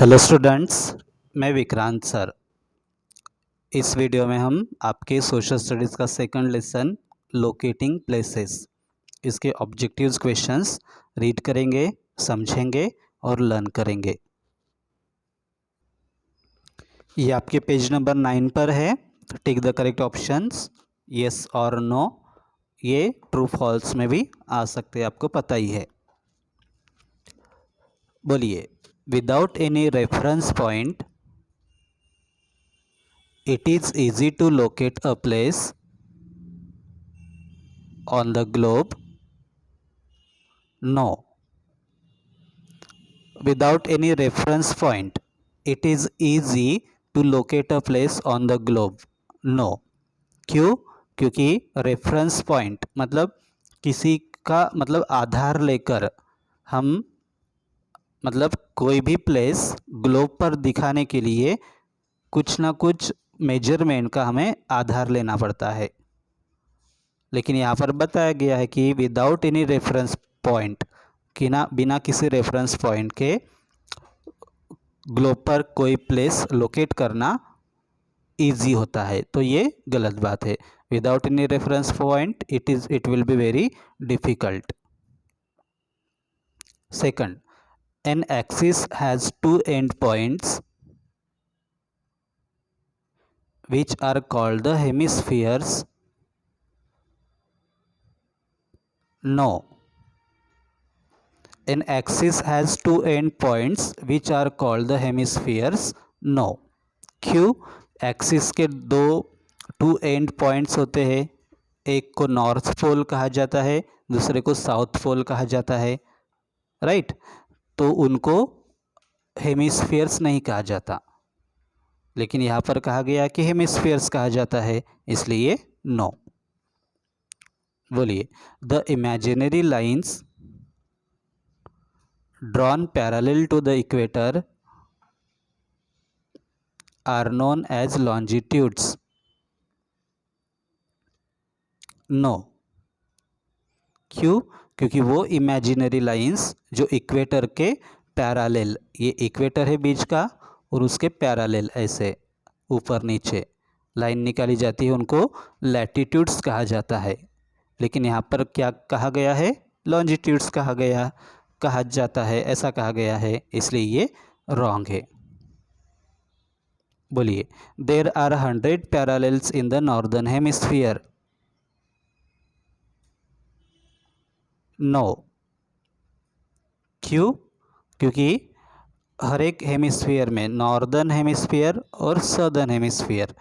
Hello students, मैं Vikrant sir. इस video में हम आपके सोशल स्टडीज़ का सेकंड लेसन लोकेटिंग प्लेसेस, इसके ऑब्जेक्टिव्स क्वेश्चंस रीड करेंगे, समझेंगे और लर्न करेंगे। ये आपके पेज नंबर 9 पर है। Tick the correct options, yes और नो। ये ट्रू फॉल्स में भी आ सकते हैं, आपको पता ही है। बोलिए, without any reference point it is easy to locate a place on the globe. No. Without any reference point it is easy to locate a place on the globe. No. क्यों? क्योंकि रेफरेंस पॉइंट मतलब किसी का मतलब आधार लेकर हम मतलब कोई भी प्लेस ग्लोब पर दिखाने के लिए कुछ ना कुछ मेजरमेंट का हमें आधार लेना पड़ता है। लेकिन यहाँ पर बताया गया है कि विदाउट एनी रेफरेंस पॉइंट, कि ना बिना किसी रेफरेंस पॉइंट के ग्लोब पर कोई प्लेस लोकेट करना इजी होता है। तो ये गलत बात है। Without any reference point it will be very difficult. Second, an axis has two end points which are called the hemispheres. No. An axis has two end points which are called the hemispheres. No. क्यों? Axis के दो to end points होते हैं। एक को north pole कहा जाता है, दूसरे को साउथ पोल कहा जाता है, राइट। तो उनको हेमिस्फीयर्स नहीं कहा जाता, लेकिन यहाँ पर कहा गया कि हेमिस्फीयर्स कहा जाता है, इसलिए नो। बोलिए, the imaginary lines drawn parallel to the equator are known as longitudes. No. क्यों? क्योंकि वो इमेजिनरी लाइंस जो इक्वेटर के पैरेलल, ये इक्वेटर है बीच का और उसके पैरेलल ऐसे ऊपर नीचे लाइन निकाली जाती है, उनको लैटिट्यूड्स कहा जाता है। लेकिन यहाँ पर क्या कहा गया है? लॉन्जिट्यूड्स कहा जाता है, ऐसा कहा गया है, इसलिए ये रॉन्ग है। बोलिए, there are 100 parallels in the northern hemisphere. No. क्यों? क्योंकि हर एक हेमिस्फीयर में नॉर्दर्न हेमिस्फीयर और सदर्न हेमिस्फीयर,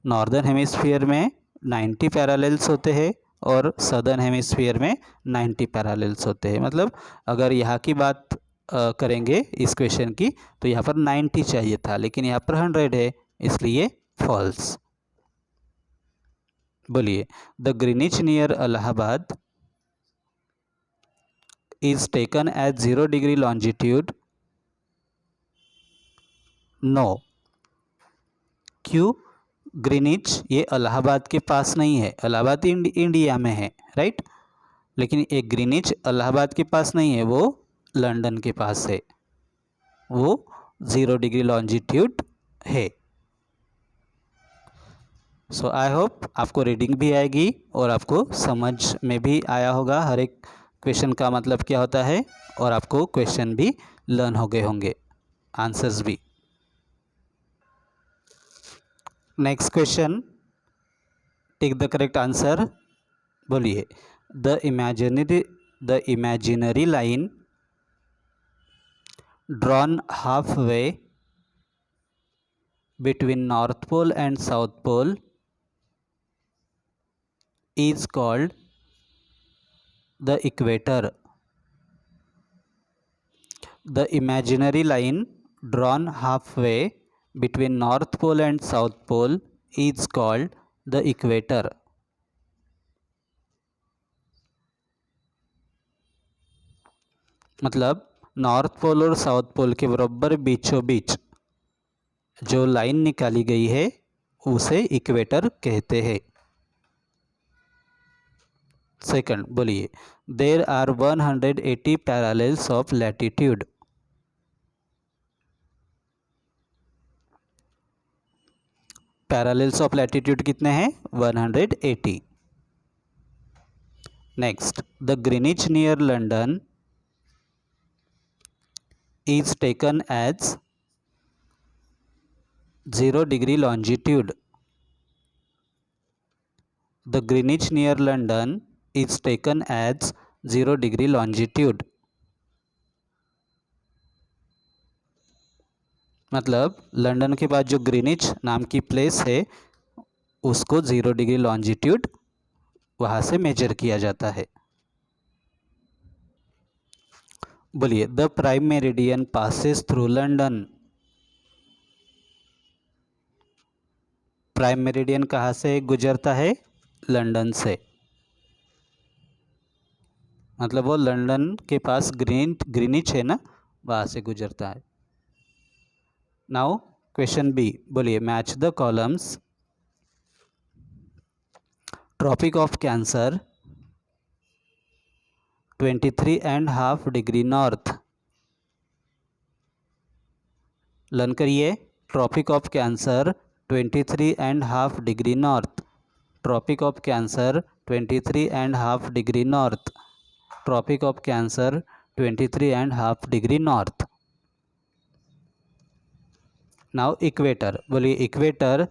नॉर्दर्न हेमिस्फीयर में 90 पैरेलल्स होते हैं और सदर्न हेमिस्फीयर में 90 पैरेलल्स होते हैं। मतलब अगर यहाँ की बात करेंगे इस क्वेश्चन की, तो यहाँ पर 90 चाहिए था, लेकिन यहाँ पर 100 है, इसलिए फॉल्स। बोलिए, the Greenwich near Allahabad is taken as 0 degree longitude. No. क्यों? ग्रीनिच ये इलाहाबाद के पास नहीं है, इलाहाबाद इंडिया में है, राइट। लेकिन एक ग्रीनिच इलाहाबाद के पास नहीं है, वो लंदन के पास है, वो 0 डिग्री लॉन्जिट्यूड है। सो आई होप आपको रीडिंग भी आएगी और आपको समझ में भी आया होगा हर एक क्वेश्चन का मतलब क्या होता है, और आपको क्वेश्चन भी लर्न हो गए होंगे, आंसर्स भी। Next question, take the correct answer. बोलिए, the imaginary line drawn half way between north pole and south pole is called the equator. The imaginary line drawn halfway between north pole and south pole is called the equator. मतलब north pole और south pole के बराबर बीचों बीच जो line निकाली गई है उसे इक्वेटर कहते हैं। सेकंड, बोलिए, there are 180 parallels of latitude. Parallels of latitude कितने हैं? 180. Next, the Greenwich near London is taken as 0 degree longitude. The Greenwich near London is taken as 0 degree longitude. मतलब लंदन के बाद जो ग्रीनिच नाम की प्लेस है उसको 0 डिग्री लॉन्जिट्यूड वहाँ से मेजर किया जाता है. बोलिए, the prime meridian passes through London. Prime meridian कहाँ से गुजरता है? लंदन से. मतलब वो लंदन के पास ग्रीनिच है ना, वहाँ से गुजरता है. नाउ क्वेश्चन बी, बोलिए match the columns. Tropic of cancer 23.5 degree north. Learn करिए. Tropic of cancer 23.5 degree north. Tropic of cancer 23.5 degree north. Tropic of cancer 23.5 degree north. Now equator. बोलिए equator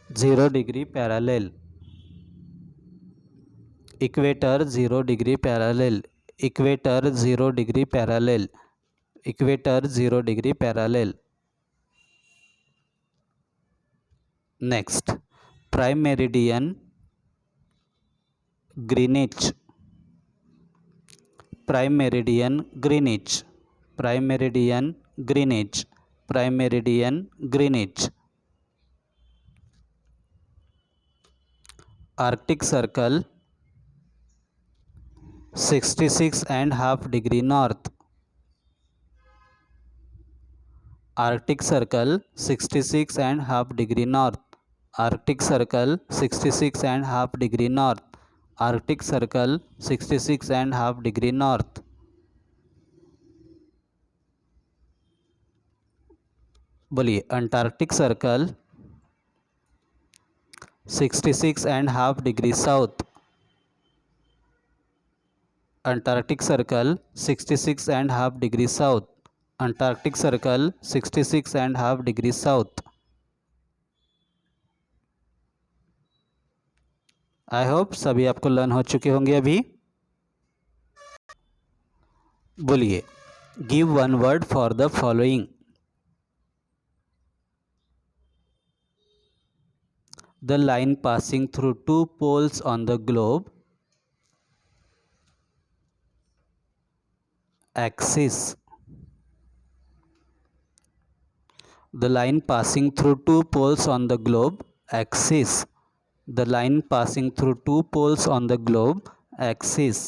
0 degree parallel. Equator 0 degree parallel. Equator 0 degree parallel. Equator 0 degree parallel. Next, prime meridian Greenwich. Prime meridian Greenwich. Prime meridian Greenwich. Prime meridian Greenwich. Arctic circle 66.5 degree north. Arctic circle 66.5 degree north. Arctic circle 66.5 degree north. Arctic circle 66.5 degree north. बोलिए antarctic circle 66.5 degree south. Antarctic circle 66.5 degree south. Antarctic circle 66.5 degree south. I hope सभी आपको learn हो चुके होंगे अभी. बोलिए give one word for the following. The line passing through two poles on the globe axis. The line passing through two poles on the globe axis. The line passing through two poles on the globe axis.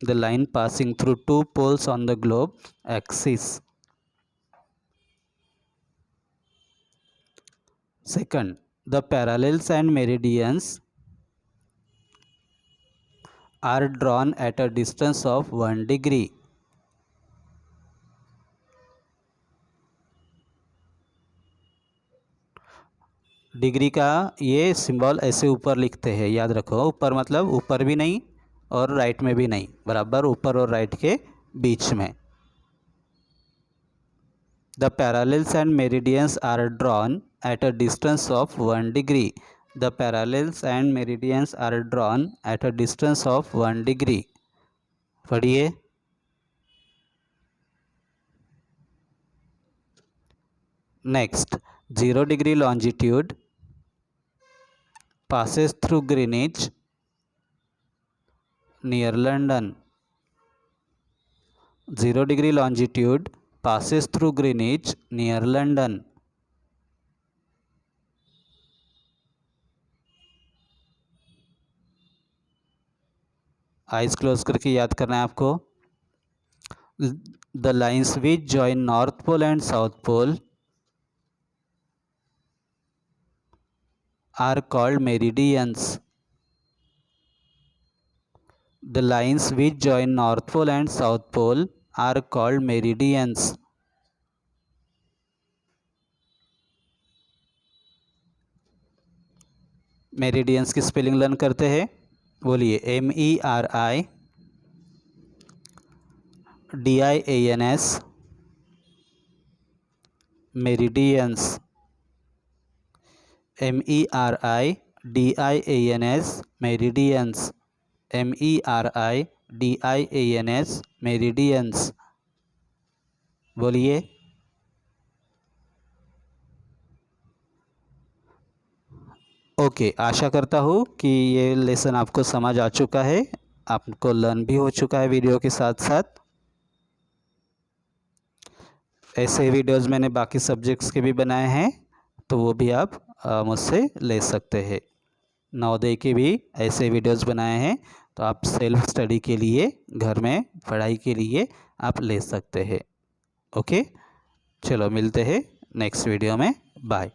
The line passing through two poles on the globe axis. Second, the parallels and meridians are drawn at a distance of 1 degree. Degree का ये symbol ऐसे ऊपर लिखते हैं, याद रखो. ऊपर मतलब ऊपर भी नहीं और राइट में भी नहीं, बराबर ऊपर और राइट के बीच में. The parallels and meridians are drawn at a distance of 1 degree. The parallels and meridians are drawn at a distance of 1 degree. पढ़िए. Next, 0 degree longitude passes through Greenwich near London. 0 degree longitude passes through Greenwich near London. Eyes close करके याद करना है आपको. The lines which join north pole and south pole are called meridians. The lines which join North Pole and South Pole are called meridians. Meridians की spelling learn करते हैं। बोलिए MERIDIANS meridians, MERIDIANS meridians, MERIDIANS meridians. बोलिए। Okay, आशा करता हूँ कि ये lesson आपको समझ आ चुका है, आपको लर्न भी हो चुका है वीडियो के साथ साथ। ऐसे वीडियोस मैंने बाकी सब्जेक्ट्स के भी बनाए हैं, तो वो भी आप मुझसे ले सकते हैं। नवोदय के भी ऐसे वीडियोस बनाए हैं, तो आप सेल्फ स्टडी के लिए, घर में पढ़ाई के लिए आप ले सकते हैं। ओके, चलो मिलते हैं नेक्स्ट वीडियो में। बाय।